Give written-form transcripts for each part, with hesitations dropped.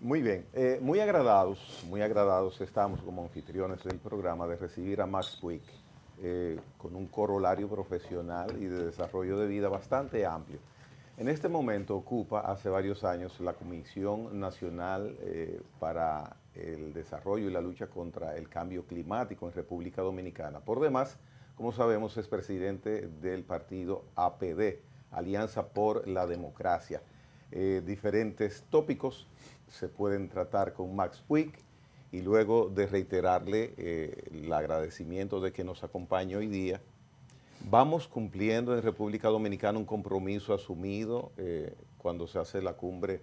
Muy bien, muy agradados estamos como anfitriones del programa de recibir a Max Puig, con un corolario profesional y de desarrollo de vida bastante amplio. En este momento ocupa hace varios años la Comisión Nacional para el Desarrollo y la Lucha contra el Cambio Climático en República Dominicana. Por demás, como sabemos, es presidente del partido APD, Alianza por la Democracia. Diferentes tópicos se pueden tratar con Max Puig y luego de reiterarle el agradecimiento de que nos acompañe hoy día. Vamos cumpliendo en República Dominicana un compromiso asumido cuando se hace la cumbre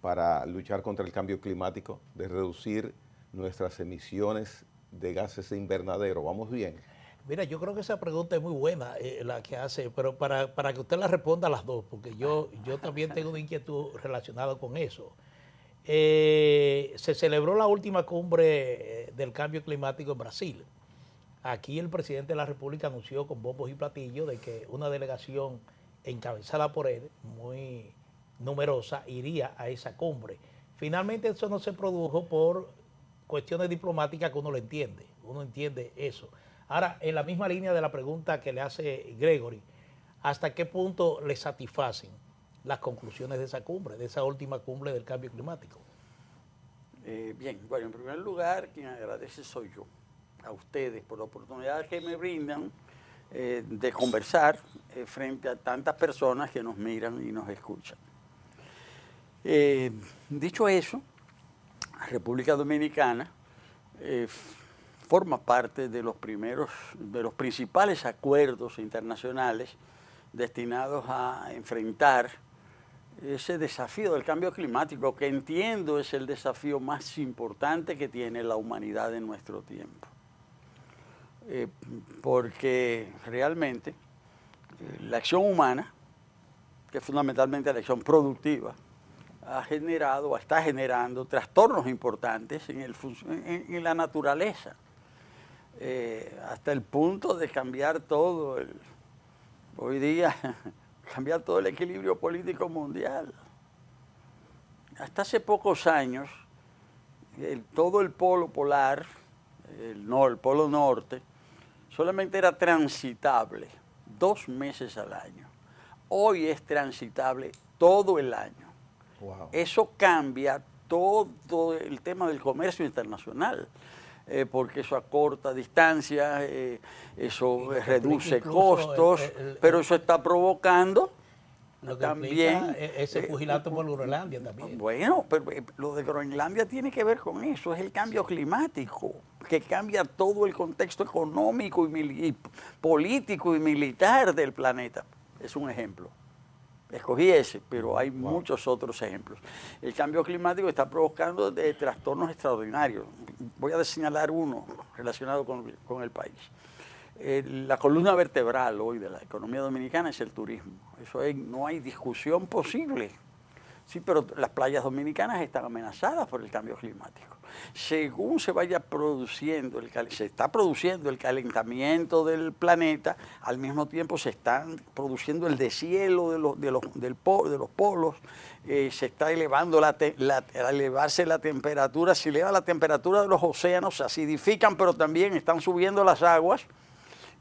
para luchar contra el cambio climático, de reducir nuestras emisiones de gases de invernadero. ¿Vamos bien? Mira, yo creo que esa pregunta es muy buena, la que hace, pero para que usted la responda a las dos, porque yo también tengo una inquietud relacionada con eso. Se celebró la última cumbre del cambio climático en Brasil. Aquí el presidente de la República anunció con bombos y platillos de que una delegación encabezada por él, muy numerosa, iría a esa cumbre. Finalmente eso no se produjo por cuestiones diplomáticas que uno entiende eso. Ahora, en la misma línea de la pregunta que le hace Gregory, ¿hasta qué punto le satisfacen las conclusiones de esa cumbre, de esa última cumbre del cambio climático? Bien, bueno, en primer lugar, quien agradece soy yo, a ustedes, por la oportunidad que me brindan de conversar frente a tantas personas que nos miran y nos escuchan. Dicho eso, República Dominicana forma parte de los principales acuerdos internacionales destinados a enfrentar ese desafío del cambio climático, que entiendo es el desafío más importante que tiene la humanidad en nuestro tiempo. Porque realmente la acción humana, que es fundamentalmente la acción productiva, está generando trastornos importantes en la naturaleza, hasta el punto de cambiar hoy día, cambiar todo el equilibrio político mundial. Hasta hace pocos años, todo el polo polar, el polo norte, solamente era transitable 2 meses al año. Hoy es transitable todo el año. Wow. Eso cambia todo el tema del comercio internacional, porque eso acorta distancias, eso reduce costos, pero eso está provocando lo que también ese pugilato por Groenlandia también. Bueno, pero lo de Groenlandia tiene que ver con eso, es el cambio climático, que cambia todo el contexto económico y político y militar del planeta. Es un ejemplo. Escogí ese, pero hay muchos otros ejemplos. El cambio climático está provocando trastornos extraordinarios. Voy a señalar uno relacionado con el país. La columna vertebral hoy de la economía dominicana es el turismo. No hay discusión posible. Sí, pero las playas dominicanas están amenazadas por el cambio climático. Según se vaya produciendo, se está produciendo el calentamiento del planeta, al mismo tiempo se está produciendo el deshielo de los polos, se está elevando al elevarse la temperatura, se eleva la temperatura de los océanos, se acidifican, pero también están subiendo las aguas,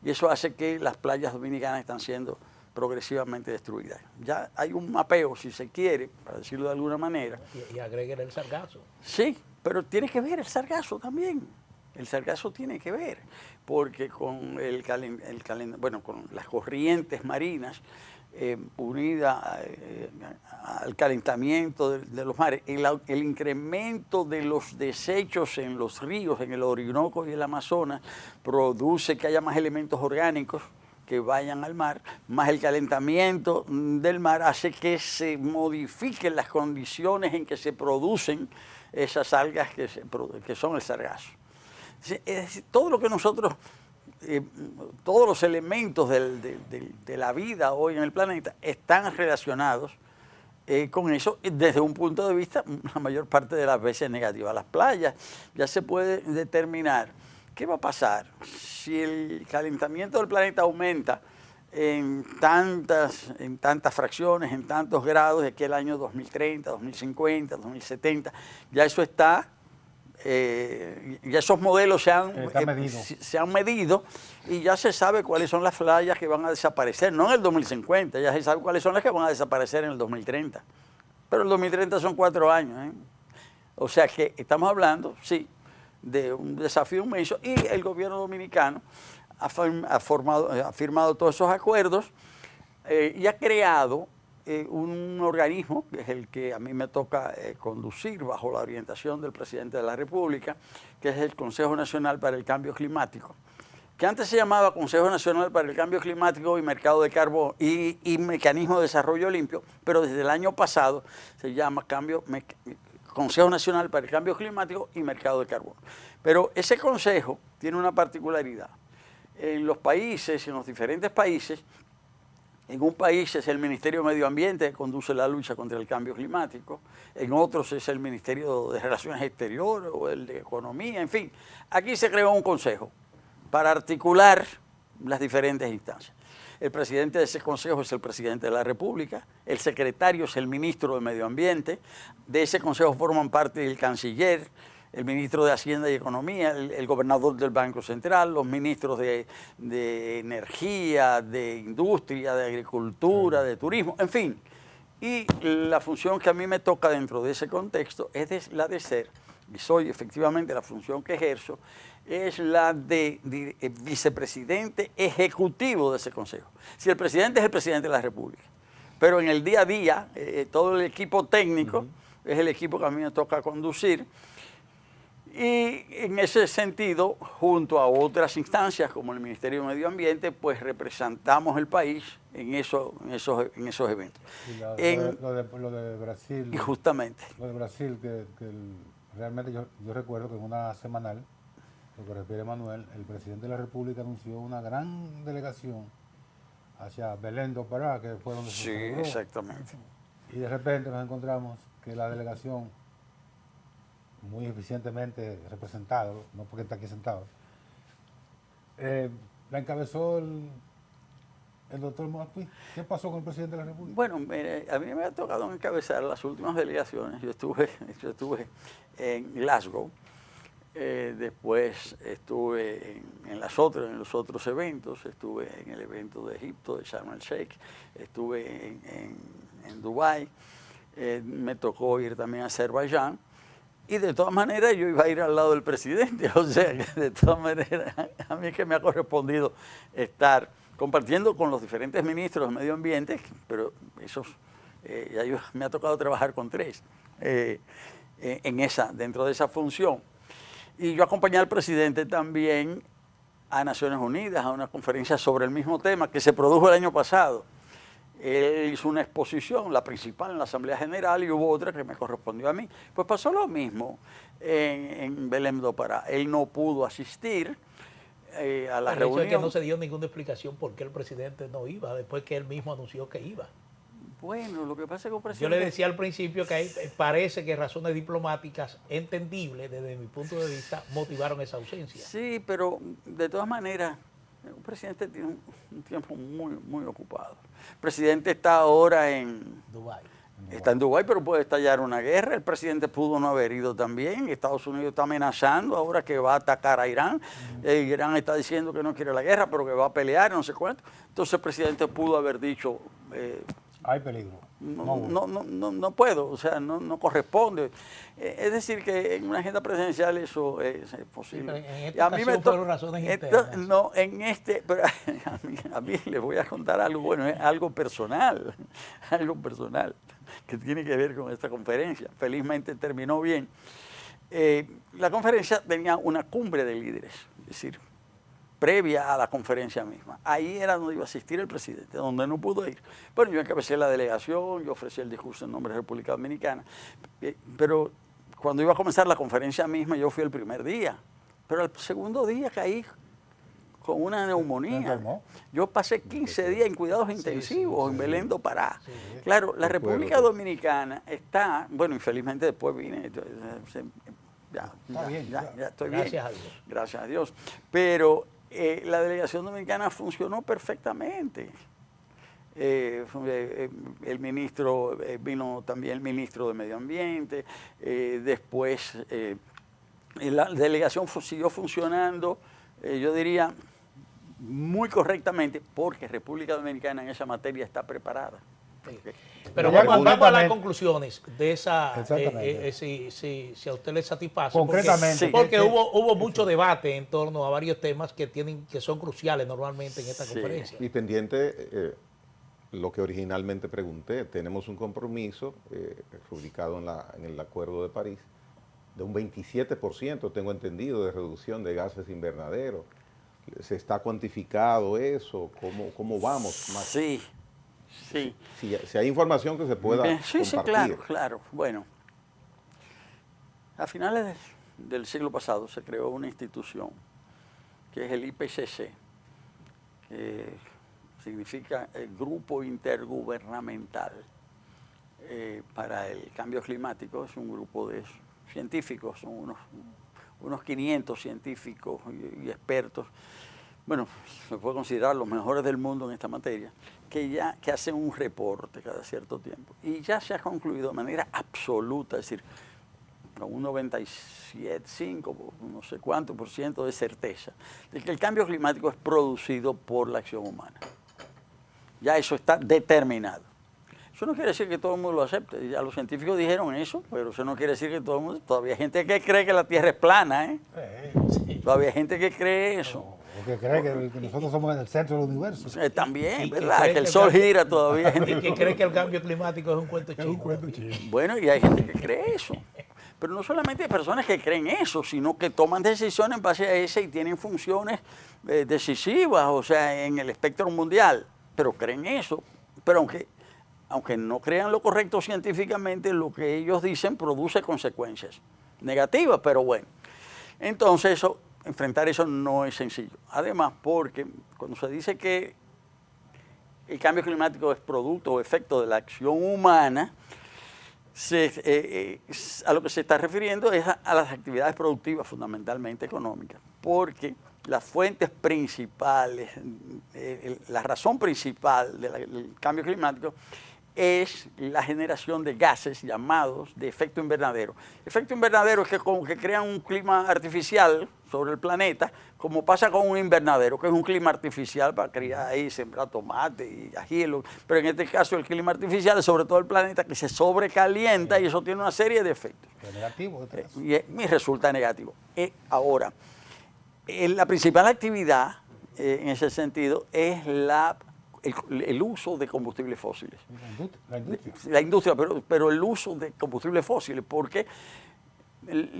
y eso hace que las playas dominicanas están siendo progresivamente destruidas. Ya hay un mapeo, si se quiere, para decirlo de alguna manera. Y agreguen el sargazo. Sí, pero tiene que ver el sargazo también. El sargazo tiene que ver, porque con con las corrientes marinas unidas al calentamiento de los mares, el incremento de los desechos en los ríos, en el Orinoco y el Amazonas, produce que haya más elementos orgánicos que vayan al mar, más el calentamiento del mar hace que se modifiquen las condiciones en que se producen esas algas que son el sargazo. Es decir, todo lo que nosotros, todos los elementos de la vida hoy en el planeta están relacionados con eso desde un punto de vista, la mayor parte de las veces negativa. Las playas ya se puede determinar. ¿Qué va a pasar si el calentamiento del planeta aumenta en tantas fracciones, en tantos grados de aquí al año 2030, 2050, 2070. Ya eso está, ya esos modelos se han medido y ya se sabe cuáles son las playas que van a desaparecer, no en el 2050, ya se sabe cuáles son las que van a desaparecer en el 2030. Pero el 2030 son 4 años, ¿eh? O sea que estamos hablando, sí, de un desafío inmenso y el gobierno dominicano ha firmado todos esos acuerdos y ha creado un organismo, que es el que a mí me toca conducir bajo la orientación del presidente de la República, que es el Consejo Nacional para el Cambio Climático, que antes se llamaba Consejo Nacional para el Cambio Climático y Mercado de Carbón y Mecanismo de Desarrollo Limpio, pero desde el año pasado se llama Consejo Nacional para el Cambio Climático y Mercado de Carbón. Pero ese consejo tiene una particularidad. En los países, en los diferentes países, en un país es el Ministerio de Medio Ambiente que conduce la lucha contra el cambio climático, en otros es el Ministerio de Relaciones Exteriores o el de Economía, en fin. Aquí se creó un consejo para articular las diferentes instancias. El presidente de ese consejo es el presidente de la República, el secretario es el ministro de Medio Ambiente, de ese consejo forman parte el canciller, el ministro de Hacienda y Economía, el gobernador del Banco Central, los ministros de Energía, de Industria, de Agricultura, de Turismo, en fin. Y la función que a mí me toca dentro de ese contexto es la de ser, y soy efectivamente la función que ejerzo, es la de vicepresidente ejecutivo de ese consejo. Si el presidente es el presidente de la República, pero en el día a día, todo el equipo técnico es el equipo que a mí me toca conducir. Y en ese sentido, junto a otras instancias como el Ministerio de Medio Ambiente, pues representamos el país en esos eventos. Y lo de Brasil. Y justamente. Lo de Brasil, realmente yo recuerdo que en una semanal, lo que refiere Manuel, el presidente de la República anunció una gran delegación hacia Belém do Pará, que fue donde se celebró. Exactamente. Y de repente nos encontramos que la delegación, muy eficientemente representado, no porque está aquí sentado, la encabezó el doctor Maspuig. ¿Qué pasó con el presidente de la República? Bueno, a mí me ha tocado encabezar las últimas delegaciones. Yo estuve en Glasgow, después estuve en los otros eventos, estuve en el evento de Egipto, de Sharm el Sheikh, estuve en Dubái, me tocó ir también a Azerbaiyán. Y de todas maneras yo iba a ir al lado del presidente, o sea que de todas maneras a mí es que me ha correspondido estar compartiendo con los diferentes ministros de Medio Ambiente, pero me ha tocado trabajar con 3 dentro de esa función. Y yo acompañé al presidente también a Naciones Unidas, a una conferencia sobre el mismo tema que se produjo el año pasado. Él hizo una exposición, la principal en la Asamblea General, y hubo otra que me correspondió a mí. Pues pasó lo mismo en Belém do Pará. Él no pudo asistir a la reunión. El hecho es que no se dio ninguna explicación por qué el presidente no iba, después que él mismo anunció que iba. Bueno, lo que pasa es que el presidente... Yo le decía al principio que parece que razones diplomáticas entendibles desde mi punto de vista motivaron esa ausencia. Sí, pero de todas maneras, el presidente tiene un tiempo muy, muy ocupado. El presidente está ahora en Dubái. Está en Dubái, pero puede estallar una guerra. El presidente pudo no haber ido también. Estados Unidos está amenazando ahora que va a atacar a Irán. Irán está diciendo que no quiere la guerra, pero que va a pelear, no sé cuánto. Entonces el presidente pudo haber dicho... hay peligro. No puedo, o sea, no corresponde. Es decir, que en una agenda presidencial eso es posible. Sí, en esta ocasión fueron razones internas. No, pero a mí les voy a contar algo, bueno, es algo personal, que tiene que ver con esta conferencia. Felizmente terminó bien. La conferencia tenía una cumbre de líderes, es decir, previa a la conferencia misma. Ahí era donde iba a asistir el presidente, donde no pudo ir. Bueno, yo encabecé la delegación, yo ofrecí el discurso en nombre de la República Dominicana, pero cuando iba a comenzar la conferencia misma, yo fui el primer día, pero al segundo día caí con una neumonía. Yo pasé 15 días en cuidados intensivos en Belém do Pará. Sí. Claro, la República Dominicana está, bueno, infelizmente después vine, ya estoy bien. Gracias a Dios. Gracias a Dios. Pero la delegación dominicana funcionó perfectamente. El ministro, vino también el ministro de Medio Ambiente, después la delegación siguió funcionando, yo diría, muy correctamente, porque República Dominicana en esa materia está preparada. Pero Ya vamos a las concretamente- conclusiones de esa, Exactamente. si a usted le satisface. Concretamente, Porque ¿qué- hubo mucho debate en torno a varios temas que son cruciales normalmente en esta Sí. conferencia. Y pendiente, lo que originalmente pregunté, tenemos un compromiso rubricado en el Acuerdo de París de un 27%, tengo entendido, de reducción de gases invernaderos. ¿Se está cuantificado eso? ¿Cómo vamos? Max? Sí, sí. Si hay información que se pueda Sí, sí, compartir. claro, claro. Bueno, a finales del siglo pasado se creó una institución que es el IPCC, que significa el Grupo Intergubernamental para el Cambio Climático. Es un grupo de científicos, son unos 500 científicos y expertos, bueno, se puede considerar los mejores del mundo en esta materia, que hacen un reporte cada cierto tiempo. Y ya se ha concluido de manera absoluta, es decir, con un 97,5, no sé cuánto por ciento de certeza, de que el cambio climático es producido por la acción humana. Ya eso está determinado. Eso no quiere decir que todo el mundo lo acepte. Ya los científicos dijeron eso, pero eso no quiere decir que todo el mundo... Todavía hay gente que cree que la Tierra es plana, ¿eh? Todavía hay gente que cree eso. O que cree que nosotros somos el centro del universo. También, Y ¿verdad? cree Que el que Sol cambio- gira todavía. Hay gente Y que cree que el cambio climático es un cuento chino. Bueno, y hay gente que cree eso. Pero no solamente hay personas que creen eso, sino que toman decisiones en base a eso y tienen funciones decisivas, o sea, en el espectro mundial. Pero creen eso. Pero aunque no crean lo correcto científicamente, lo que ellos dicen produce consecuencias negativas, pero bueno. Entonces, enfrentar eso no es sencillo. Además, porque cuando se dice que el cambio climático es producto o efecto de la acción humana, a lo que se está refiriendo es a las actividades productivas, fundamentalmente económicas, porque las fuentes principales, la razón principal del cambio climático es la generación de gases llamados de efecto invernadero. Efecto invernadero es que como que crean un clima artificial sobre el planeta, como pasa con un invernadero, que es un clima artificial para criar ahí, sembrar tomate y ajilo. Pero en este caso el clima artificial es sobre todo el planeta que se sobrecalienta y eso tiene una serie de efectos. Es negativo. Y resulta negativo. Ahora, la principal actividad en ese sentido es el uso de combustibles fósiles. La industria. La industria, pero el uso de combustibles fósiles, porque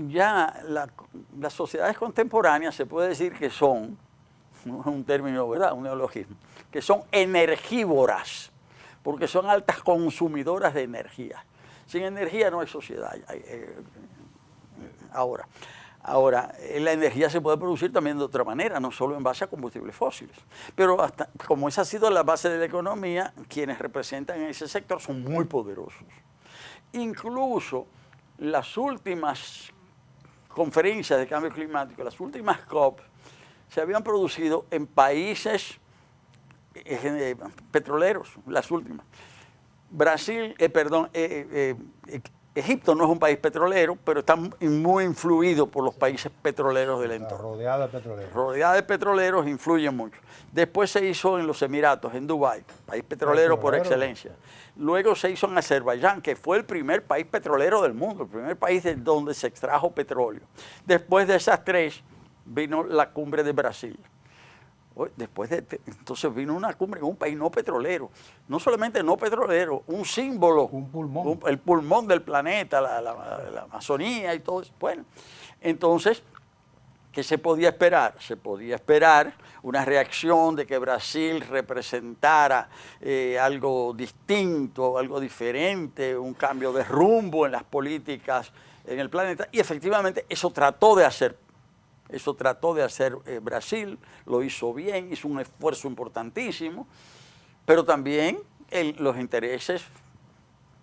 ya las sociedades contemporáneas se puede decir que son, no es un término, ¿verdad?, un neologismo, que son energívoras, porque son altas consumidoras de energía. Sin energía no hay sociedad. Ahora, la energía se puede producir también de otra manera, no solo en base a combustibles fósiles. Pero como esa ha sido la base de la economía, quienes representan ese sector son muy poderosos. Incluso las últimas conferencias de cambio climático, las últimas COP, se habían producido en países petroleros, las últimas. Egipto no es un país petrolero, pero está muy influido por los países petroleros del entorno. Rodeada de petroleros. Rodeada de petroleros, influye mucho. Después se hizo en los Emiratos, en Dubái, país petrolero por excelencia. Luego se hizo en Azerbaiyán, que fue el primer país petrolero del mundo, el primer país de donde se extrajo petróleo. Después de esas tres, vino la cumbre de Brasil. Entonces vino una cumbre en un país no petrolero, no solamente no petrolero, un símbolo, Un pulmón. el pulmón del planeta, la Amazonía y todo eso. Bueno, entonces, ¿qué se podía esperar? Se podía esperar una reacción de que Brasil representara algo distinto, algo diferente, un cambio de rumbo en las políticas en el planeta, y efectivamente eso trató de hacer. Eso trató de hacer Brasil, lo hizo bien, hizo un esfuerzo importantísimo, pero también los intereses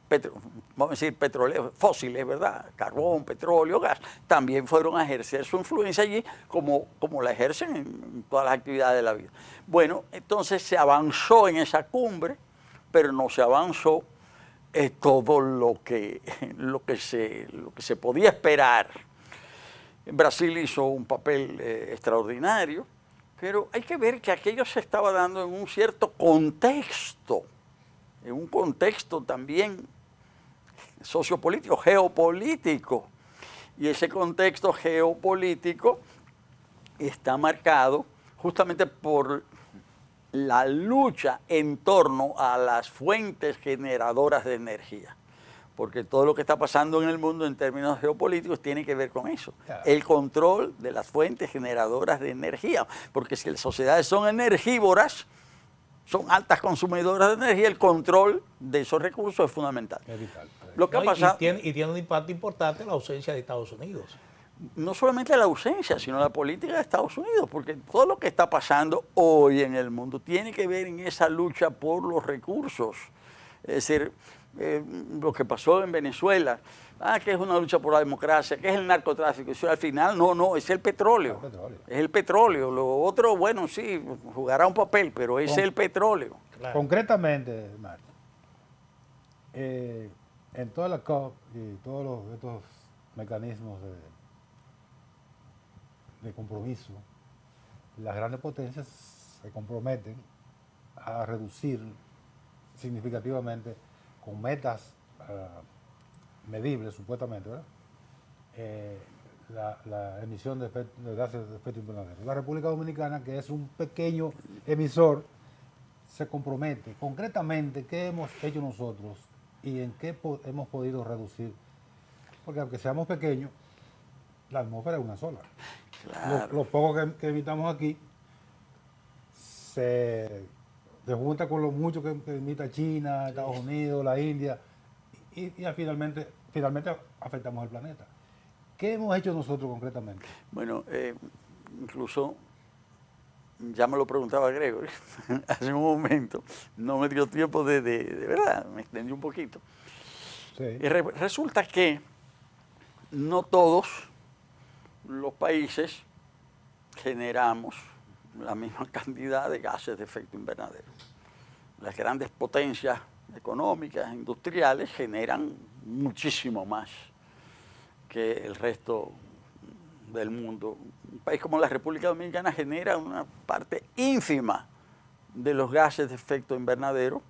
vamos a decir, petroleros, fósiles, ¿verdad? Carbón, petróleo, gas, también fueron a ejercer su influencia allí como la ejercen en todas las actividades de la vida. Bueno, entonces se avanzó en esa cumbre, pero no se avanzó todo lo que se podía esperar. Brasil hizo un papel extraordinario, pero hay que ver que aquello se estaba dando en un cierto contexto, en un contexto también sociopolítico, geopolítico. Y ese contexto geopolítico está marcado justamente por la lucha en torno a las fuentes generadoras de energía. Porque todo lo que está pasando en el mundo en términos geopolíticos tiene que ver con eso. Claro. El control de las fuentes generadoras de energía. Porque si las sociedades son energívoras, son altas consumidoras de energía, el control de esos recursos es fundamental. Es vital. Lo que ha ¿no? pasado, Y tiene un impacto importante la ausencia de Estados Unidos. no solamente la ausencia, sino la política de Estados Unidos, porque todo lo que está pasando hoy en el mundo tiene que ver en esa lucha por los recursos. Es decir, lo que pasó en Venezuela, que es una lucha por la democracia, que es el narcotráfico, eso al final no, es el petróleo. Es el petróleo. Lo otro, bueno, sí, jugará un papel, pero es el petróleo. Claro. Concretamente, Marta, en toda la COP y todos estos mecanismos de compromiso, las grandes potencias se comprometen a reducir significativamente con metas medibles, supuestamente, ¿verdad? La emisión de gases de efecto invernadero. La República Dominicana, que es un pequeño emisor, se compromete concretamente qué hemos hecho nosotros y en qué hemos podido reducir. Porque aunque seamos pequeños, la atmósfera es una sola. Claro. Lo poco que emitamos aquí se junta con lo mucho que emita China, Estados Unidos, la India, y finalmente afectamos al planeta. ¿Qué hemos hecho nosotros concretamente? Bueno, incluso ya me lo preguntaba Gregory hace un momento, no me dio tiempo de verdad, me extendí un poquito. Sí. Y resulta que no todos los países generamos la misma cantidad de gases de efecto invernadero. Las grandes potencias económicas, industriales, generan muchísimo más que el resto del mundo. Un país como la República Dominicana genera una parte ínfima de los gases de efecto invernadero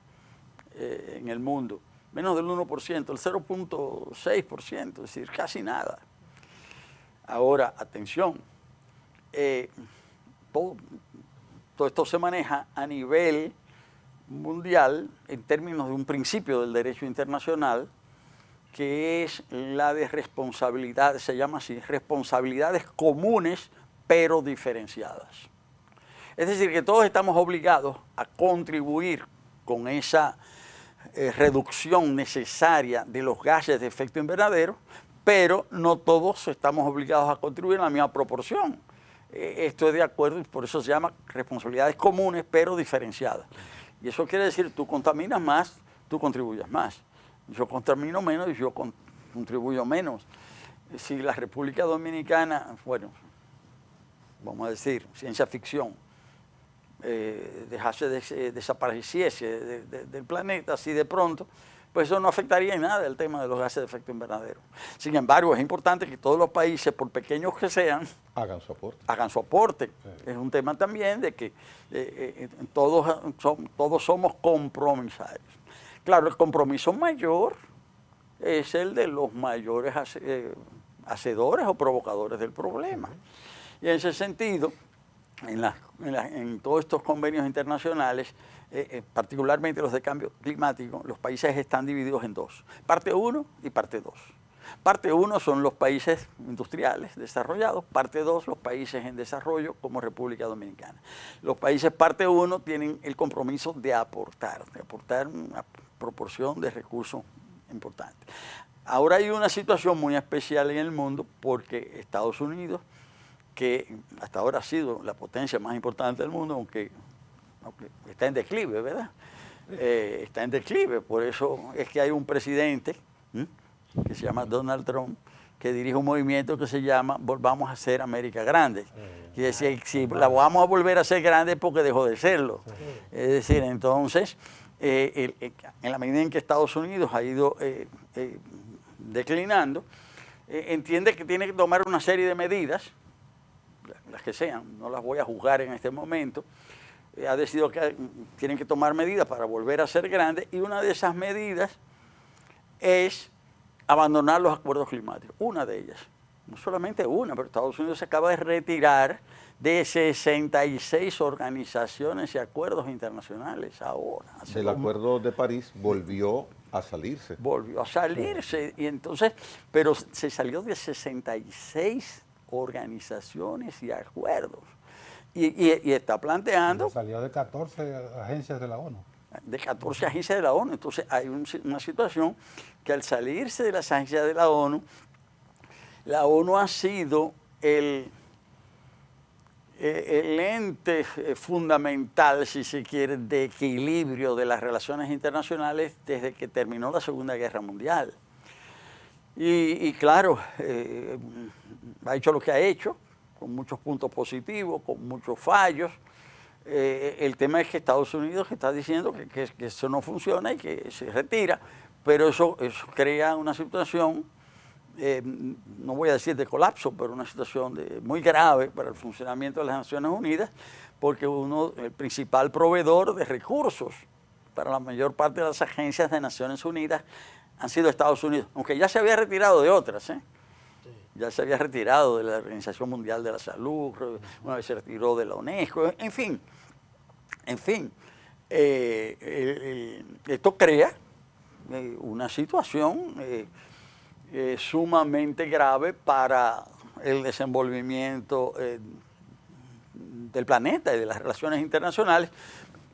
en el mundo. Menos del 1%, el 0.6%, es decir, casi nada. Ahora, atención, todo esto se maneja a nivel mundial en términos de un principio del derecho internacional que es la de responsabilidad, se llama así, responsabilidades comunes pero diferenciadas. Es decir, que todos estamos obligados a contribuir con esa reducción necesaria de los gases de efecto invernadero, pero no todos estamos obligados a contribuir en la misma proporción. Esto es de acuerdo y por eso se llama responsabilidades comunes pero diferenciadas. Y eso quiere decir, tú contaminas más, tú contribuyes más. Yo contamino menos y yo contribuyo menos. Si la República Dominicana, vamos a decir, ciencia ficción, desapareciese del planeta así de pronto, pues eso no afectaría en nada el tema de los gases de efecto invernadero. Sin embargo, es importante que todos los países, por pequeños que sean, hagan su aporte. Hagan su aporte. Sí. Es un tema también de que todos somos compromisarios. Claro, el compromiso mayor es el de los mayores hacedores o provocadores del problema. Y en ese sentido, en todos estos convenios internacionales, particularmente los de cambio climático, los países están divididos en dos, parte 1 y parte 2. Parte 1 son los países industriales desarrollados, parte 2 los países en desarrollo como República Dominicana. Los países parte 1 tienen el compromiso de aportar una proporción de recursos importante. Ahora hay una situación muy especial en el mundo porque Estados Unidos, que hasta ahora ha sido la potencia más importante del mundo, aunque está en declive, ¿verdad? está en declive. Por eso es que hay un presidente que se llama Donald Trump, que dirige un movimiento que se llama Volvamos a ser América Grande. Y decir, si la vamos a volver a ser grande es porque dejó de serlo. Es decir, entonces, en la medida en que Estados Unidos ha ido declinando, entiende que tiene que tomar una serie de medidas, las que sean, no las voy a juzgar en este momento, ha decidido que tienen que tomar medidas para volver a ser grandes, y una de esas medidas es abandonar los acuerdos climáticos, una de ellas. No solamente una, pero Estados Unidos se acaba de retirar de 66 organizaciones y acuerdos internacionales ahora. El Acuerdo de París volvió a salirse. Volvió a salirse, y entonces, pero se salió de 66 organizaciones y acuerdos. Y está planteando... Salió de 14 agencias de la ONU. De 14 agencias de la ONU. Entonces hay una situación que al salirse de las agencias de la ONU ha sido el ente fundamental, si se quiere, de equilibrio de las relaciones internacionales desde que terminó la Segunda Guerra Mundial. Y claro, ha hecho lo que ha hecho, con muchos puntos positivos, con muchos fallos. El tema es que Estados Unidos está diciendo que eso no funciona y que se retira, pero eso crea una situación, no voy a decir de colapso, pero una situación muy grave para el funcionamiento de las Naciones Unidas, porque el principal proveedor de recursos para la mayor parte de las agencias de Naciones Unidas han sido Estados Unidos, aunque ya se había retirado de otras, ya se había retirado de la Organización Mundial de la Salud, una vez se retiró de la UNESCO, en fin, esto crea una situación sumamente grave para el desenvolvimiento del planeta y de las relaciones internacionales,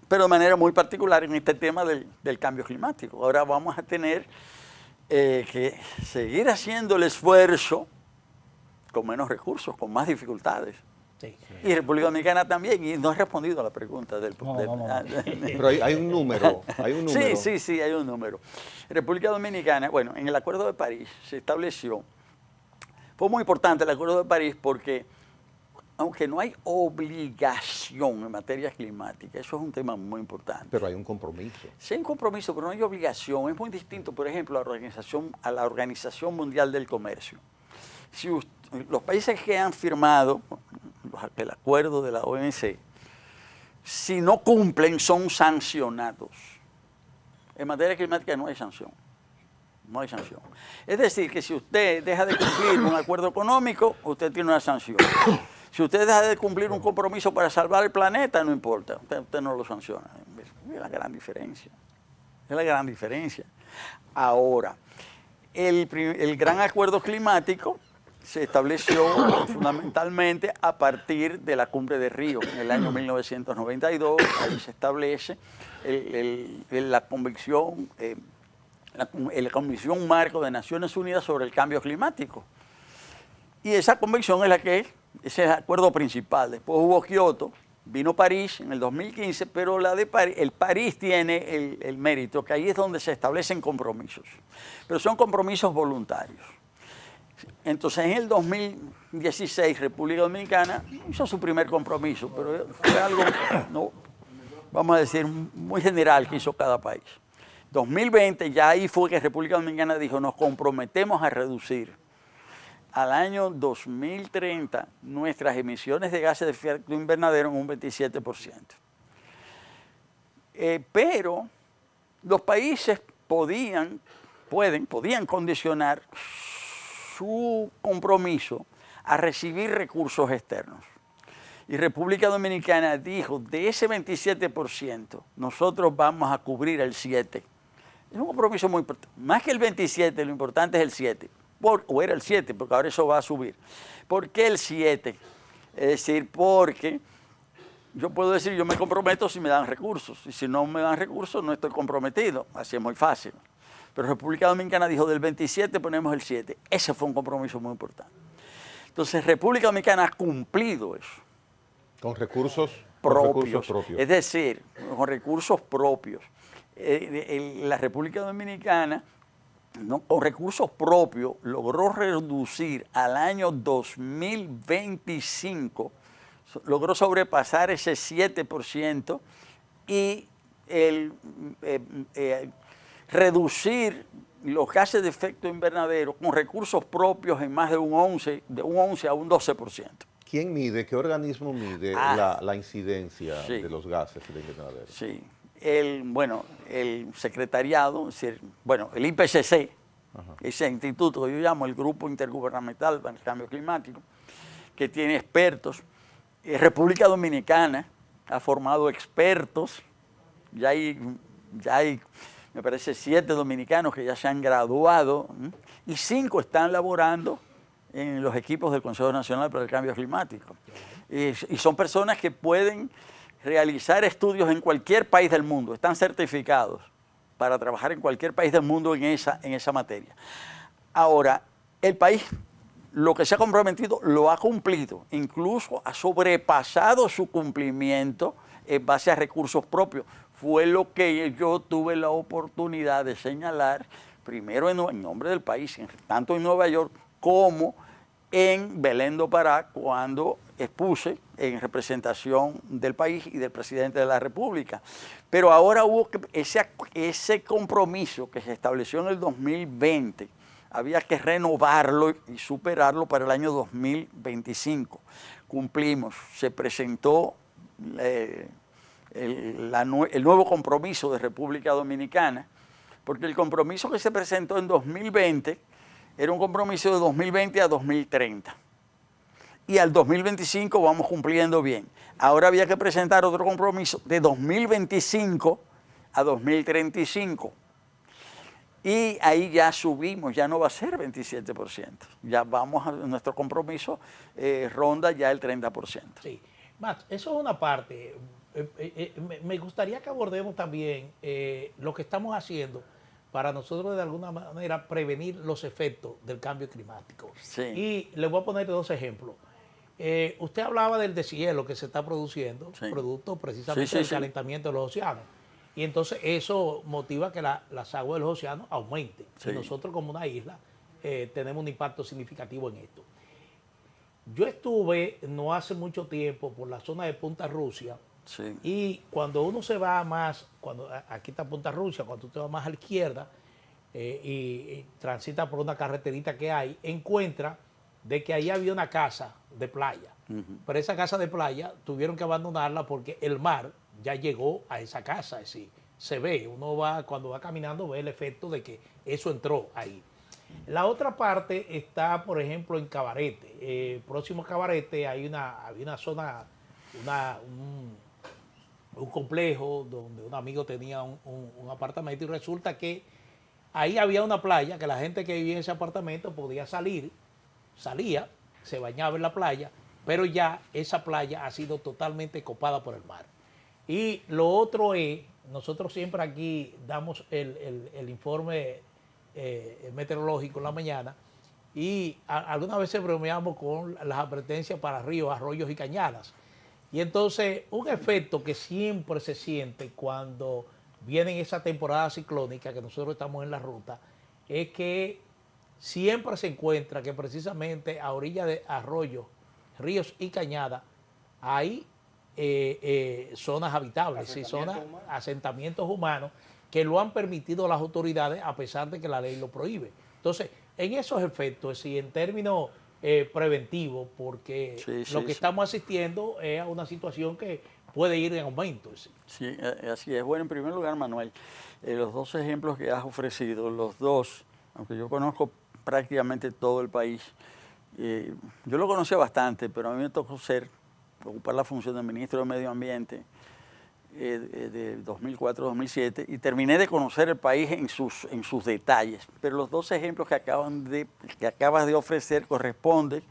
pero de manera muy particular en este tema del cambio climático. Ahora vamos a tener que seguir haciendo el esfuerzo con menos recursos, con más dificultades. Sí. Y República Dominicana también, y no he respondido a la pregunta del... Pero hay un número, Sí, hay un número. República Dominicana, bueno, en el Acuerdo de París se estableció, fue muy importante el Acuerdo de París porque, aunque no hay obligación en materia climática, eso es un tema muy importante. Pero hay un compromiso. Sí, hay un compromiso, pero no hay obligación. Es muy distinto, por ejemplo, a la Organización Mundial del Comercio. Si los países que han firmado el acuerdo de la OMC, si no cumplen, son sancionados. En materia climática no hay sanción. No hay sanción. Es decir, que si usted deja de cumplir un acuerdo económico, usted tiene una sanción. Si usted deja de cumplir un compromiso para salvar el planeta, no importa, usted no lo sanciona. Es la gran diferencia. Es la gran diferencia. Ahora, el gran acuerdo climático se estableció fundamentalmente a partir de la Cumbre de Río en el año 1992. Ahí se establece la Convención Marco de Naciones Unidas sobre el Cambio Climático. Y esa convención ese es el acuerdo principal. Después hubo Kioto, vino París en el 2015, pero el París tiene el mérito, que ahí es donde se establecen compromisos. Pero son compromisos voluntarios. Entonces, en el 2016, República Dominicana hizo su primer compromiso, pero fue algo, no, vamos a decir, muy general que hizo cada país. 2020, ya ahí fue que República Dominicana dijo, nos comprometemos a reducir al año 2030 nuestras emisiones de gases de efecto invernadero en un 27%. Pero los países podían condicionar su compromiso a recibir recursos externos. Y República Dominicana dijo, de ese 27%, nosotros vamos a cubrir el 7%. Es un compromiso muy importante. Más que el 27%, lo importante es el 7%. O era el 7%, porque ahora eso va a subir. ¿Por qué el 7%? Es decir, porque yo puedo decir, yo me comprometo si me dan recursos. Y si no me dan recursos, no estoy comprometido. Así es muy fácil. Pero República Dominicana dijo, del 27 ponemos el 7. Ese fue un compromiso muy importante. Entonces, República Dominicana ha cumplido eso. Con recursos propios. Es decir, con recursos propios. la República Dominicana, ¿no?, con recursos propios, logró reducir al año 2025, logró sobrepasar ese 7% y reducir los gases de efecto invernadero con recursos propios en más de un 11 a un 12%. ¿Quién mide, qué organismo mide la incidencia de los gases de invernadero? Sí, el secretariado, el IPCC, ese instituto que yo llamo el Grupo Intergubernamental para el Cambio Climático, que tiene expertos. República Dominicana ha formado expertos, ya hay, me parece, 7 dominicanos que ya se han graduado, y 5 están laborando en los equipos del Consejo Nacional para el Cambio Climático. Y son personas que pueden realizar estudios en cualquier país del mundo, están certificados para trabajar en cualquier país del mundo en esa materia. Ahora, el país, lo que se ha comprometido, lo ha cumplido, incluso ha sobrepasado su cumplimiento en base a recursos propios. Fue lo que yo tuve la oportunidad de señalar, primero en nombre del país, tanto en Nueva York como en Belén do Pará, cuando expuse en representación del país y del presidente de la República. Pero ahora hubo ese compromiso que se estableció en el 2020, había que renovarlo y superarlo para el año 2025. Cumplimos, se presentó el nuevo compromiso de República Dominicana, porque el compromiso que se presentó en 2020 era un compromiso de 2020 a 2030. Y al 2025 vamos cumpliendo bien. Ahora había que presentar otro compromiso de 2025 a 2035. Y ahí ya subimos, ya no va a ser 27%. Ya vamos a nuestro compromiso, ronda ya el 30%. Sí, Max, eso es una parte. Me gustaría que abordemos también lo que estamos haciendo para nosotros de alguna manera prevenir los efectos del cambio climático. Sí. Y les voy a poner 2 ejemplos. Usted hablaba del deshielo que se está produciendo, sí, producto precisamente del calentamiento de los océanos. Y entonces eso motiva que las aguas de los océanos aumenten. Sí. Y nosotros como una isla tenemos un impacto significativo en esto. Yo estuve no hace mucho tiempo por la zona de Punta Rusia. Sí. Y cuando uno se va más, aquí está Punta Rusia, cuando usted va más a la izquierda y transita por una carreterita que hay, encuentra de que ahí había una casa de playa. Pero esa casa de playa tuvieron que abandonarla porque el mar ya llegó a esa casa. Es decir, se ve, cuando va caminando ve el efecto de que eso entró ahí. La otra parte está, por ejemplo, en Cabarete. Próximo a Cabarete había una zona, un complejo donde un amigo tenía un apartamento y resulta que ahí había una playa que la gente que vivía en ese apartamento podía salía, se bañaba en la playa, pero ya esa playa ha sido totalmente copada por el mar. Y lo otro es, nosotros siempre aquí damos el informe meteorológico en la mañana y algunas veces bromeamos con las advertencias para ríos, arroyos y cañadas. Y entonces un efecto que siempre se siente cuando viene esa temporada ciclónica que nosotros estamos en la ruta es que siempre se encuentra que precisamente a orilla de arroyos, ríos y cañadas hay zonas habitables, asentamientos humanos que lo han permitido las autoridades a pesar de que la ley lo prohíbe. Entonces, en esos efectos, si en términos preventivos, porque lo que estamos asistiendo es a una situación que puede ir en aumento. Sí, así es. Bueno, en primer lugar, Manuel, los 2 ejemplos que has ofrecido, los 2, aunque yo conozco prácticamente todo el país, yo lo conocía bastante, pero a mí me tocó ocupar la función de ministro de Medio Ambiente de 2004-2007 y terminé de conocer el país en sus detalles. Pero los 2 ejemplos que acabas de ofrecer corresponden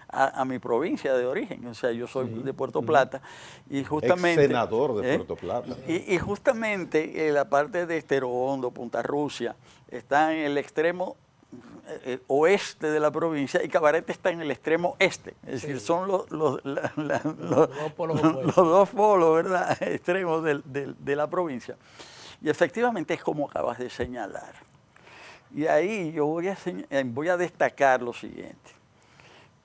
a mi provincia de origen. O sea, yo soy de Puerto Plata y justamente... Ex senador de Puerto Plata. Y justamente la parte de Estero Hondo, Punta Rusia, está en el extremo oeste de la provincia y Cabarete está en el extremo este. Es decir, son los 2 polos, ¿verdad?, extremos de la provincia. Y efectivamente es como acabas de señalar. Y ahí yo voy a destacar lo siguiente,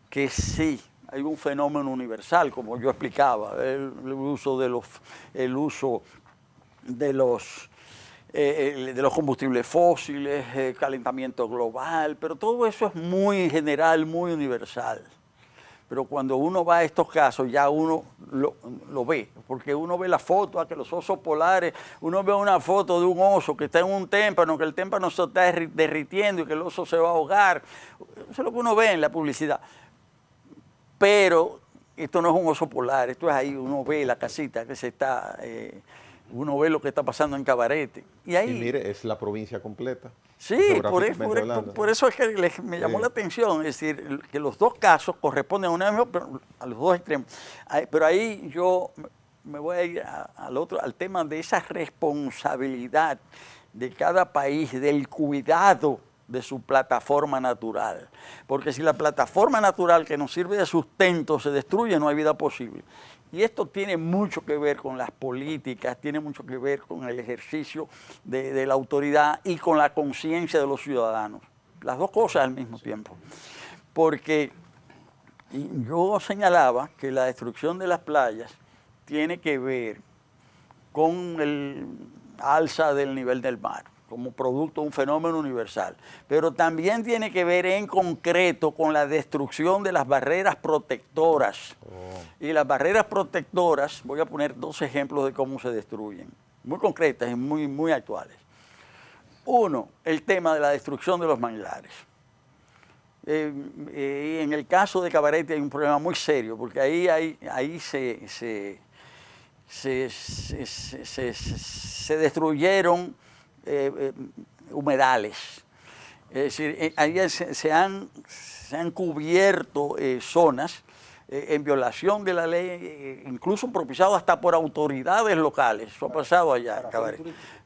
que sí, hay un fenómeno universal, como yo explicaba, el uso de los combustibles fósiles, calentamiento global, pero todo eso es muy general, muy universal. Pero cuando uno va a estos casos ya uno lo ve, porque uno ve la foto, que los osos polares, uno ve una foto de un oso que está en un témpano, que el témpano se está derritiendo y que el oso se va a ahogar. Eso es lo que uno ve en la publicidad. Pero esto no es un oso polar, esto es ahí, uno ve la casita que se está, uno ve lo que está pasando en Cabarete. Y ahí, mire, es la provincia completa. Sí, por eso es que me llamó la atención, es decir, que los dos casos corresponden a los dos extremos. Pero ahí yo me voy a ir al tema de esa responsabilidad de cada país, del cuidado de su plataforma natural. Porque si la plataforma natural que nos sirve de sustento se destruye, no hay vida posible. Y esto tiene mucho que ver con las políticas, tiene mucho que ver con el ejercicio de la autoridad y con la conciencia de los ciudadanos. Las dos cosas al mismo tiempo. Porque yo señalaba que la destrucción de las playas tiene que ver con el alza del nivel del mar, como producto de un fenómeno universal. Pero también tiene que ver en concreto con la destrucción de las barreras protectoras. Y las barreras protectoras, voy a poner dos ejemplos de cómo se destruyen, muy concretas y muy actuales. Uno, el tema de la destrucción de los manglares. En el caso de Cabarete hay un problema muy serio, porque ahí se destruyeron humedales. Es decir, ahí se han cubierto zonas en violación de la ley, incluso propiciado hasta por autoridades locales. Eso ha pasado allá,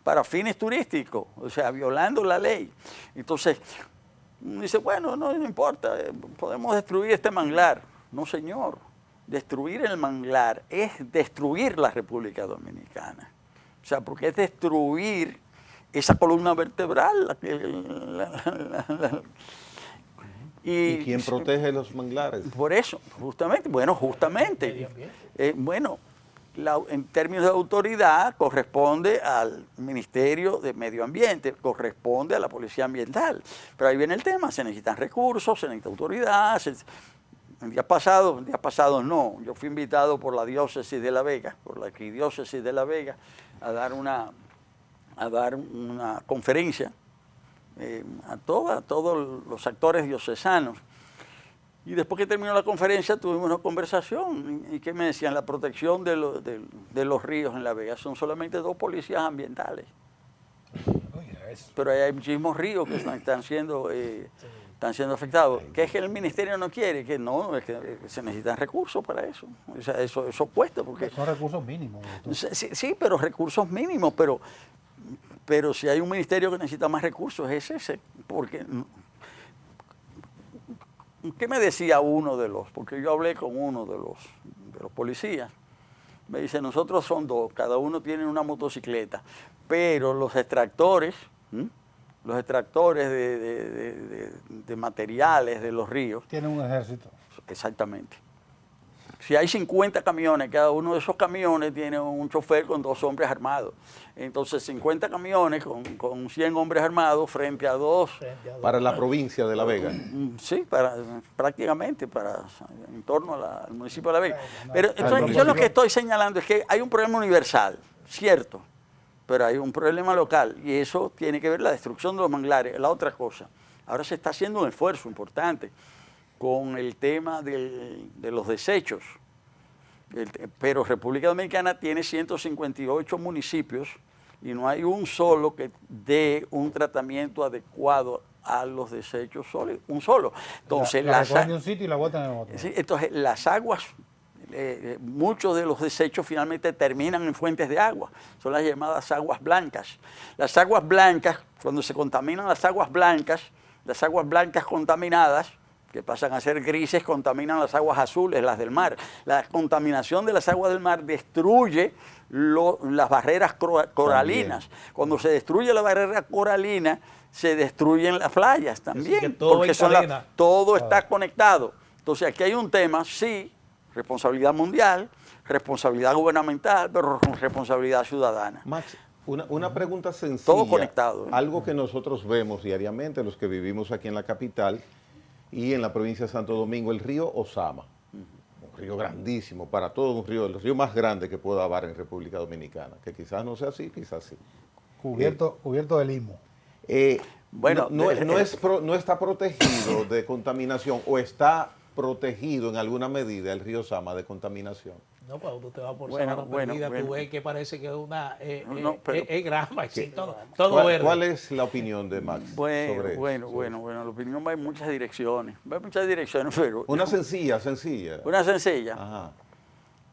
para fines turísticos, o sea, violando la ley. Entonces, uno dice, bueno, no importa, podemos destruir este manglar. No, señor, destruir el manglar es destruir la República Dominicana. O sea, porque es destruir esa columna vertebral. ¿Y quién protege los manglares? Por eso, justamente, en términos de autoridad corresponde al Ministerio de Medio Ambiente, corresponde a la Policía Ambiental. Pero ahí viene el tema, se necesitan recursos, se necesita autoridad. El día pasado no, yo fui invitado por la diócesis de La Vega, por la arquidiócesis de La Vega, a dar una conferencia a todos los actores diocesanos. Y después que terminó la conferencia tuvimos una conversación. ¿Y qué me decían? La protección de los ríos en La Vega son solamente 2 policías ambientales. Pero hay muchísimos ríos que están siendo afectados. ¿Qué es que el ministerio no quiere? Que no, es que se necesitan recursos para eso. O sea, eso cuesta. Porque son recursos mínimos. Sí, pero recursos mínimos, pero si hay un ministerio que necesita más recursos, es ese. Porque, ¿qué me decía uno de los? Porque yo hablé con uno de los policías. Me dice, nosotros son 2, cada uno tiene una motocicleta, pero los extractores de materiales de los ríos... Tienen un ejército. Exactamente. Si hay 50 camiones, cada uno de esos camiones tiene un chofer con 2 hombres armados. Entonces, 50 camiones con 100 hombres armados frente a 2. Para la provincia de La Vega. Sí, prácticamente en torno al municipio de La Vega. Pero entonces, yo lo que estoy señalando es que hay un problema universal, cierto, pero hay un problema local y eso tiene que ver la destrucción de los manglares. La otra cosa, ahora se está haciendo un esfuerzo importante con el tema de los desechos. Pero República Dominicana tiene 158 municipios y no hay un solo que dé un tratamiento adecuado a los desechos sólidos, un solo. Entonces, la recogen de un sitio y la botan en otro. Sí, entonces, las aguas, muchos de los desechos finalmente terminan en fuentes de agua, son las llamadas aguas blancas. Las aguas blancas, cuando se contaminan las aguas blancas contaminadas, que pasan a ser grises, contaminan las aguas azules, las del mar. La contaminación de las aguas del mar destruye las barreras coralinas. También. Cuando se destruye la barrera coralina, se destruyen las playas también, que todo porque encadena. todo está conectado. Entonces aquí hay un tema, sí, responsabilidad mundial, responsabilidad gubernamental, pero responsabilidad ciudadana. Max, una pregunta sencilla. Todo conectado, ¿eh? Algo que nosotros vemos diariamente, los que vivimos aquí en la capital y en la provincia de Santo Domingo, el río Osama. Un río grandísimo, para todo un río, el río más grande que pueda haber en República Dominicana, que quizás no sea así, quizás sí. Cubierto de limo. Bueno, no está protegido de contaminación o está protegido en alguna medida el río Sama de contaminación. No, cuando usted va por Bueno, Sabana Perdida, tú ves que parece que es una es grama, sí, todo verde. ¿Cuál es la opinión de Max sobre eso? Bueno, la opinión va en muchas direcciones. Pero... Una sencilla. Una sencilla. Ajá.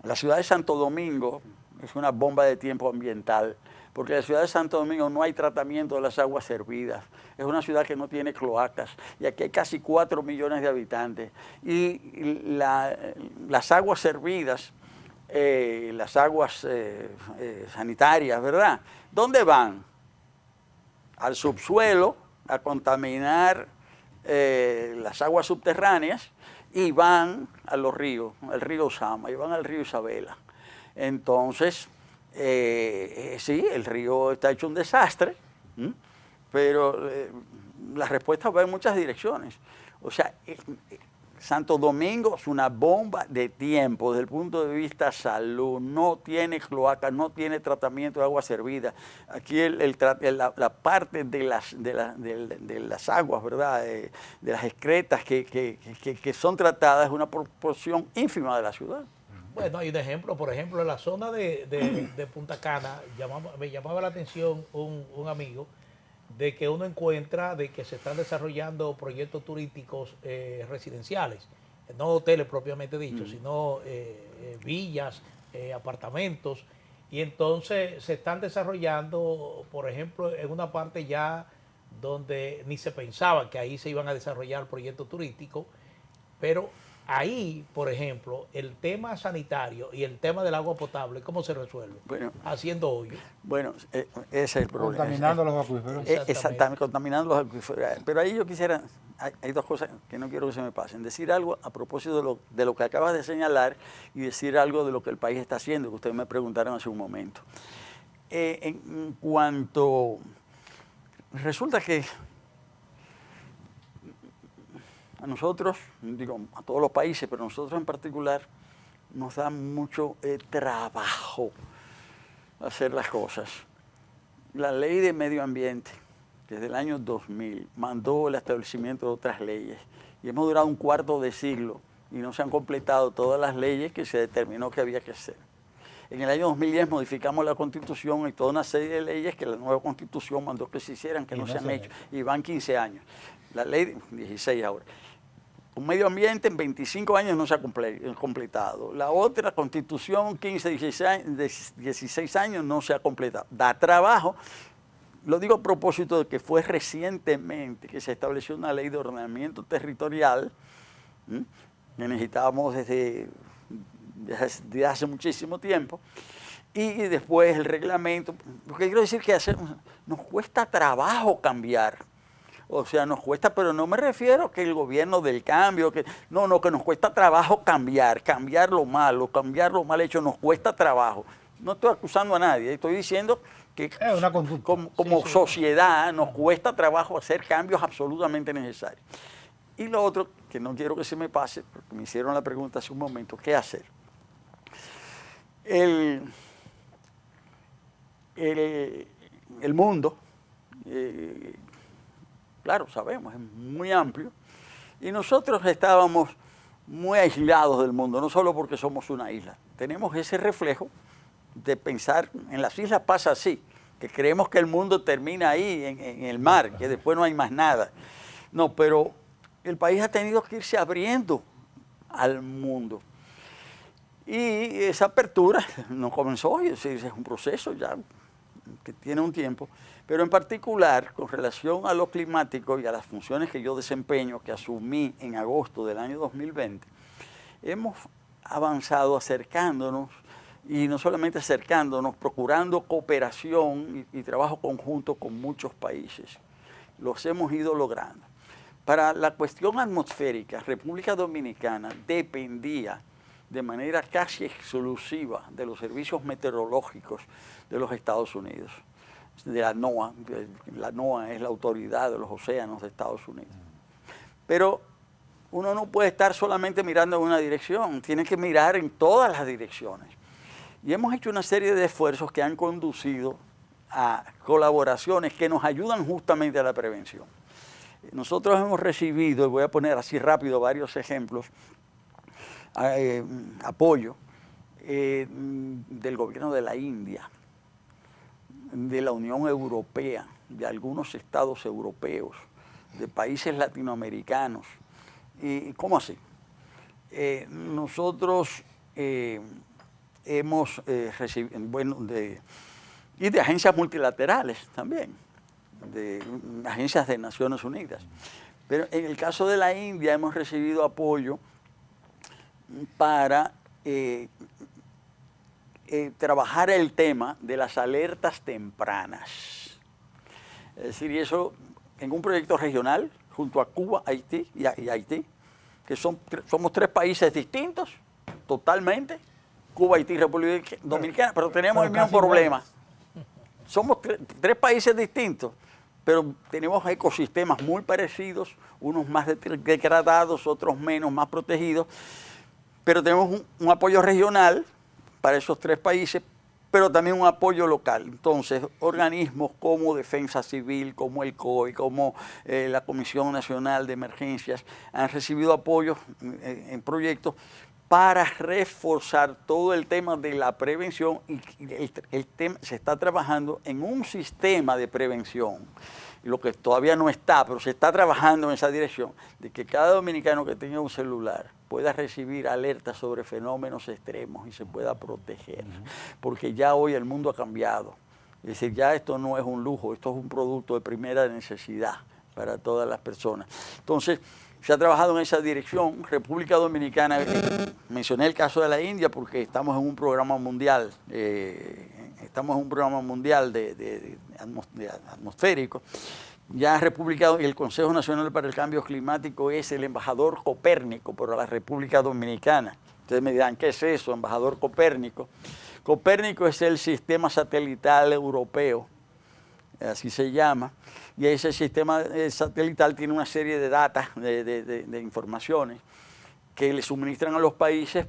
La ciudad de Santo Domingo es una bomba de tiempo ambiental, porque en la ciudad de Santo Domingo no hay tratamiento de las aguas servidas. Es una ciudad que no tiene cloacas y aquí hay casi 4 millones de habitantes. Y las aguas servidas, las aguas sanitarias, ¿verdad? ¿Dónde van? Al subsuelo, a contaminar las aguas subterráneas y van a los ríos, al río Sama y van al río Isabela. Entonces, sí, el río está hecho un desastre, pero la respuesta va en muchas direcciones. O sea, Santo Domingo es una bomba de tiempo desde el punto de vista salud, no tiene cloaca, no tiene tratamiento de agua servida. Aquí la parte de las aguas, ¿verdad? De las excretas que son tratadas es una proporción ínfima de la ciudad. Bueno, hay un ejemplo, por ejemplo, en la zona de Punta Cana, me llamaba la atención un amigo de que uno encuentra de que se están desarrollando proyectos turísticos residenciales, no hoteles propiamente dichos, sino villas, apartamentos, y entonces se están desarrollando, por ejemplo, en una parte ya donde ni se pensaba que ahí se iban a desarrollar proyectos turísticticos, pero ahí, por ejemplo, el tema sanitario y el tema del agua potable, ¿cómo se resuelve? Bueno, haciendo hoyos. Bueno, ese es el problema. Contaminando los acuíferos. Exactamente, contaminando los acuíferos. Pero ahí yo quisiera, hay dos cosas que no quiero que se me pasen. Decir algo a propósito de lo que acabas de señalar y decir algo de lo que el país está haciendo, que ustedes me preguntaron hace un momento. En cuanto, resulta que a nosotros, digo, a todos los países, pero a nosotros en particular, nos da mucho trabajo hacer las cosas. La ley de medio ambiente, que desde el año 2000 mandó el establecimiento de otras leyes, y hemos durado un cuarto de siglo y no se han completado todas las leyes que se determinó que había que hacer. En el año 2010 modificamos la Constitución y toda una serie de leyes que la nueva Constitución mandó que se hicieran, que no se han hecho, y van 15 años. La ley, 16 ahora. Un medio ambiente en 25 años no se ha completado. La otra Constitución, 15, 16 años no se ha completado. Da trabajo. Lo digo a propósito de que fue recientemente que se estableció una ley de ordenamiento territorial que necesitábamos desde hace muchísimo tiempo. Y después el reglamento. Lo que quiero decir es que nos cuesta trabajo cambiar. O sea, nos cuesta, pero no me refiero a que el gobierno del cambio, que nos cuesta trabajo cambiar lo malo, cambiar lo mal hecho, nos cuesta trabajo. No estoy acusando a nadie, estoy diciendo que como sociedad nos cuesta trabajo hacer cambios absolutamente necesarios. Y lo otro, que no quiero que se me pase, porque me hicieron la pregunta hace un momento, ¿qué hacer? El mundo... claro, sabemos, es muy amplio. Y nosotros estábamos muy aislados del mundo, no solo porque somos una isla. Tenemos ese reflejo de pensar, en las islas pasa así, que creemos que el mundo termina ahí, en el mar, que después no hay más nada. No, pero el país ha tenido que irse abriendo al mundo. Y esa apertura no comenzó hoy, es un proceso ya que tiene un tiempo, pero en particular con relación a lo climático y a las funciones que yo desempeño, que asumí en agosto del año 2020, hemos avanzado acercándonos, y no solamente acercándonos, procurando cooperación y trabajo conjunto con muchos países. Los hemos ido logrando. Para la cuestión atmosférica, República Dominicana dependía de manera casi exclusiva de los servicios meteorológicos de los Estados Unidos, de la NOAA. La NOAA es la autoridad de los océanos de Estados Unidos. Pero uno no puede estar solamente mirando en una dirección, tiene que mirar en todas las direcciones. Y hemos hecho una serie de esfuerzos que han conducido a colaboraciones que nos ayudan justamente a la prevención. Nosotros hemos recibido, y voy a poner así rápido varios ejemplos, apoyo del gobierno de la India, de la Unión Europea, de algunos estados europeos, de países latinoamericanos. ¿Cómo así? Nosotros hemos recibido, bueno, y de agencias multilaterales también, de agencias de Naciones Unidas. Pero en el caso de la India hemos recibido apoyo para trabajar el tema de las alertas tempranas. Es decir, y eso en un proyecto regional junto a Cuba, Haití y Haití, que somos tres países distintos totalmente, Cuba, Haití y República Dominicana, pero tenemos el mismo problema. Somos tres países distintos, pero tenemos ecosistemas muy parecidos, unos más degradados, otros menos, más protegidos, pero tenemos un apoyo regional para esos tres países, pero también un apoyo local. Entonces, organismos como Defensa Civil, como el COI, como la Comisión Nacional de Emergencias, han recibido apoyos en proyectos para reforzar todo el tema de la prevención, y el tema se está trabajando en un sistema de prevención, lo que todavía no está, pero se está trabajando en esa dirección, de que cada dominicano que tenga un celular pueda recibir alertas sobre fenómenos extremos y se pueda proteger, porque ya hoy el mundo ha cambiado. Es decir, ya esto no es un lujo, esto es un producto de primera necesidad para todas las personas. Entonces, se ha trabajado en esa dirección. República Dominicana, mencioné el caso de la India porque estamos en un programa mundial, atmosférico. Ya República, el Consejo Nacional para el Cambio Climático es el embajador Copérnico para la República Dominicana. Ustedes me dirán, ¿qué es eso, embajador Copérnico? Copérnico es el sistema satelital europeo, así se llama, y ese sistema satelital tiene una serie de datos, de informaciones que le suministran a los países.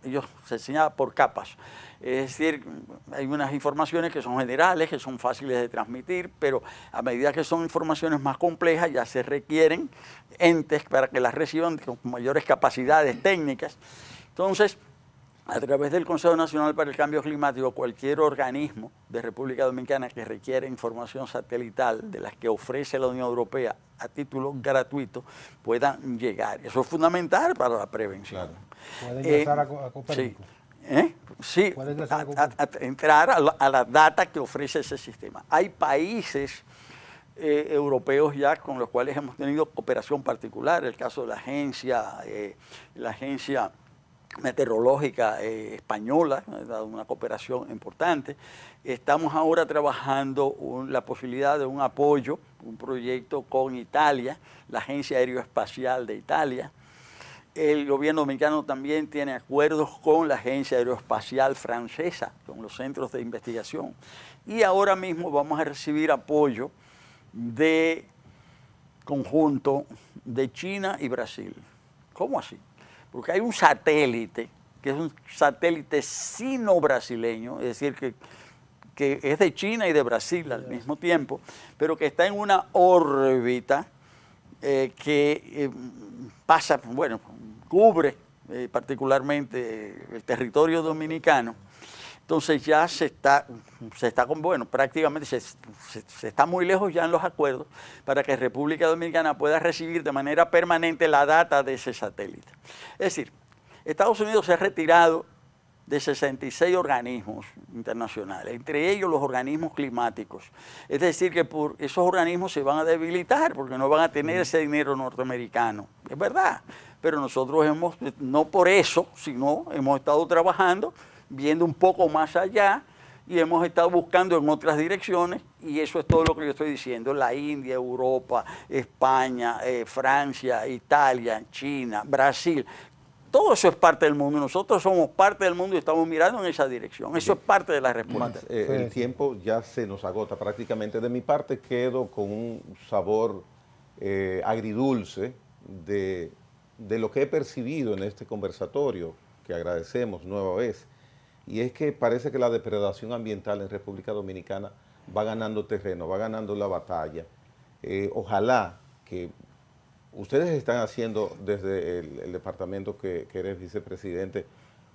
Ellos se enseñan por capas. Es decir, hay unas informaciones que son generales, que son fáciles de transmitir, pero a medida que son informaciones más complejas ya se requieren entes para que las reciban con mayores capacidades técnicas. Entonces, a través del Consejo Nacional para el Cambio Climático, cualquier organismo de República Dominicana que requiera información satelital de las que ofrece la Unión Europea a título gratuito puedan llegar. Eso es fundamental para la prevención. Claro. ¿Puede ingresar a Copérnico? Sí, entrar a la data que ofrece ese sistema. Hay países europeos ya con los cuales hemos tenido cooperación particular, el caso de la agencia meteorológica española, ha dado una cooperación importante. Estamos ahora trabajando la posibilidad de un apoyo, un proyecto con Italia, la Agencia Aeroespacial de Italia. El gobierno dominicano también tiene acuerdos con la Agencia Aeroespacial Francesa, con los centros de investigación. Y ahora mismo vamos a recibir apoyo de conjunto de China y Brasil. ¿Cómo así? Porque hay un satélite, que es un satélite sino-brasileño, es decir, que es de China y de Brasil al mismo tiempo, pero que está en una órbita que pasa, bueno, cubre particularmente el territorio dominicano. Entonces ya prácticamente se está muy lejos ya en los acuerdos para que República Dominicana pueda recibir de manera permanente la data de ese satélite. Es decir, Estados Unidos se ha retirado de 66 organismos internacionales, entre ellos los organismos climáticos. Es decir, que por esos organismos se van a debilitar porque no van a tener ese dinero norteamericano. Es verdad, pero nosotros no por eso, sino hemos estado trabajando, viendo un poco más allá, y hemos estado buscando en otras direcciones, y eso es todo lo que yo estoy diciendo. La India, Europa, España, Francia, Italia, China, Brasil. Todo eso es parte del mundo. Nosotros somos parte del mundo y estamos mirando en esa dirección. Eso es parte de la respuesta. Max, el tiempo ya se nos agota prácticamente. De mi parte quedo con un sabor agridulce de lo que he percibido en este conversatorio, que agradecemos nueva vez. Y es que parece que la depredación ambiental en República Dominicana va ganando terreno, va ganando la batalla. Ojalá que ustedes están haciendo desde el departamento que eres vicepresidente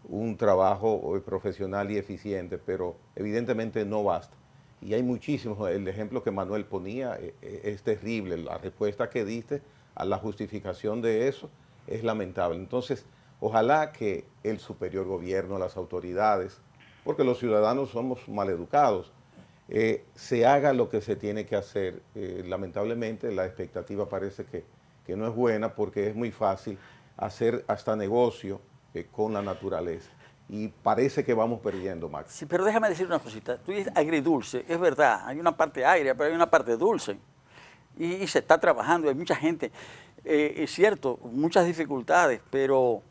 un trabajo profesional y eficiente, pero evidentemente no basta. Y hay muchísimos, el ejemplo que Manuel ponía es terrible, la respuesta que diste a la justificación de eso es lamentable. Entonces, ojalá que el superior gobierno, las autoridades, porque los ciudadanos somos maleducados, se haga lo que se tiene que hacer. Lamentablemente la expectativa parece que no es buena porque es muy fácil hacer hasta negocio con la naturaleza. Y parece que vamos perdiendo, Max. Sí, pero déjame decir una cosita. Tú dices agridulce, es verdad, hay una parte agria, pero hay una parte dulce. Y se está trabajando, hay mucha gente. Es cierto, muchas dificultades, pero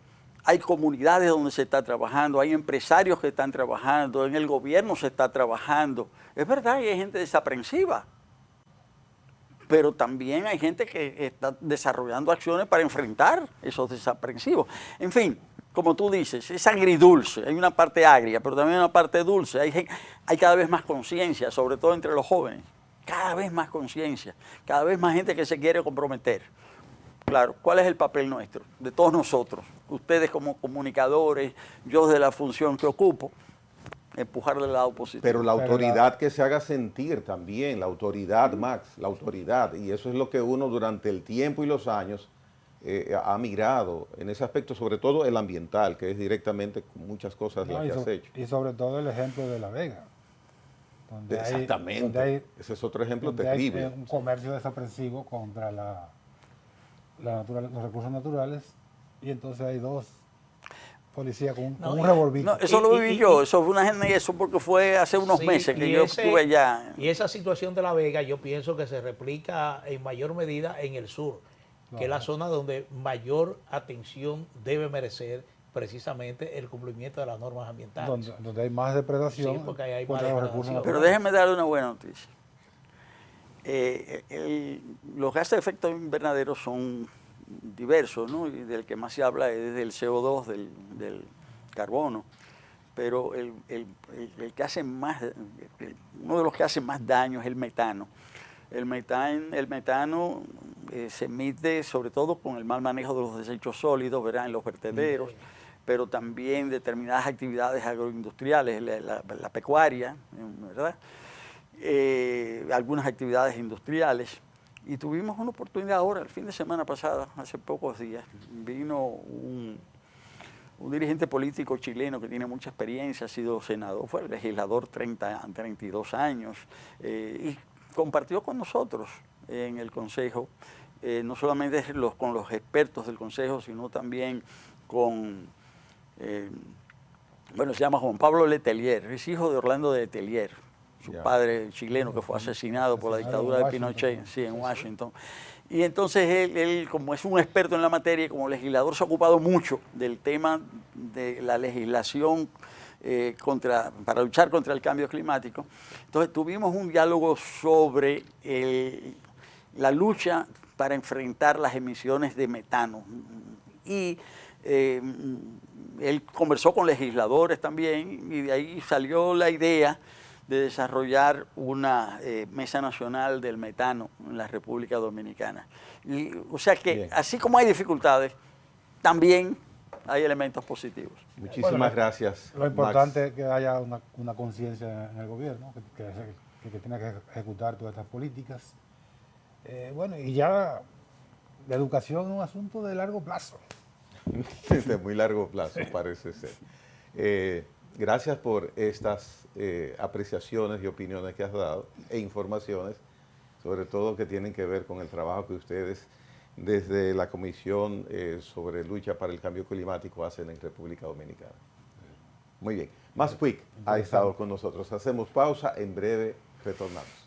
hay comunidades donde se está trabajando, hay empresarios que están trabajando, en el gobierno se está trabajando. Es verdad, hay gente desaprensiva, pero también hay gente que está desarrollando acciones para enfrentar esos desaprensivos. En fin, como tú dices, es agridulce, hay una parte agria, pero también una parte dulce. Hay cada vez más conciencia, sobre todo entre los jóvenes, cada vez más conciencia, cada vez más gente que se quiere comprometer. Claro, ¿cuál es el papel nuestro, de todos nosotros? Ustedes como comunicadores, yo de la función que ocupo, empujar del lado positivo. Pero la autoridad que se haga sentir también, la autoridad, Max, la autoridad. Y eso es lo que uno durante el tiempo y los años ha mirado en ese aspecto, sobre todo el ambiental, que es directamente muchas cosas las que has hecho. Y sobre todo el ejemplo de La Vega. Exactamente, ese es otro ejemplo terrible. Hay un comercio desaprensivo contra los recursos naturales, y entonces hay dos policías con un revolvito. No, eso lo viví yo, eso fue eso porque fue hace unos meses que yo estuve allá. Y esa situación de La Vega yo pienso que se replica en mayor medida en el sur, que es la zona donde mayor atención debe merecer precisamente el cumplimiento de las normas ambientales. Donde hay más depredación, sí, porque hay contra los recursos naturales. Pero déjenme darle una buena noticia. Los gases de efecto invernadero son diversos, ¿no? Y del que más se habla es del CO2, del carbono, pero el que hace más, uno de los que hace más daño es el metano. El metano se emite sobre todo con el mal manejo de los desechos sólidos, ¿verdad?, en los vertederos, pero también determinadas actividades agroindustriales, la pecuaria, ¿verdad?, algunas actividades industriales. Y tuvimos una oportunidad ahora, el fin de semana pasada, hace pocos días, vino un dirigente político chileno que tiene mucha experiencia, ha sido senador, fue legislador 32 años, y compartió con nosotros en el Consejo, no solamente con los expertos del Consejo, sino también con, se llama Juan Pablo Letelier, es hijo de Orlando de Letelier, su padre chileno que fue asesinado por la dictadura de Pinochet, sí, en Washington. Y entonces él, como es un experto en la materia, como legislador, se ha ocupado mucho del tema de la legislación para luchar contra el cambio climático. Entonces tuvimos un diálogo sobre la lucha para enfrentar las emisiones de metano. Y él conversó con legisladores también, y de ahí salió la idea de desarrollar una mesa nacional del metano en la República Dominicana. Y, o sea que, bien, así como hay dificultades, también hay elementos positivos. Muchísimas gracias, Lo importante es que haya una conciencia en el gobierno, que tiene que ejecutar todas estas políticas. Y ya la educación es un asunto de largo plazo. De muy largo plazo, parece ser. Gracias por estas apreciaciones y opiniones que has dado e informaciones, sobre todo que tienen que ver con el trabajo que ustedes desde la Comisión sobre Lucha para el Cambio Climático hacen en República Dominicana. Muy bien. Max Puig ha estado con nosotros. Hacemos pausa, en breve retornamos.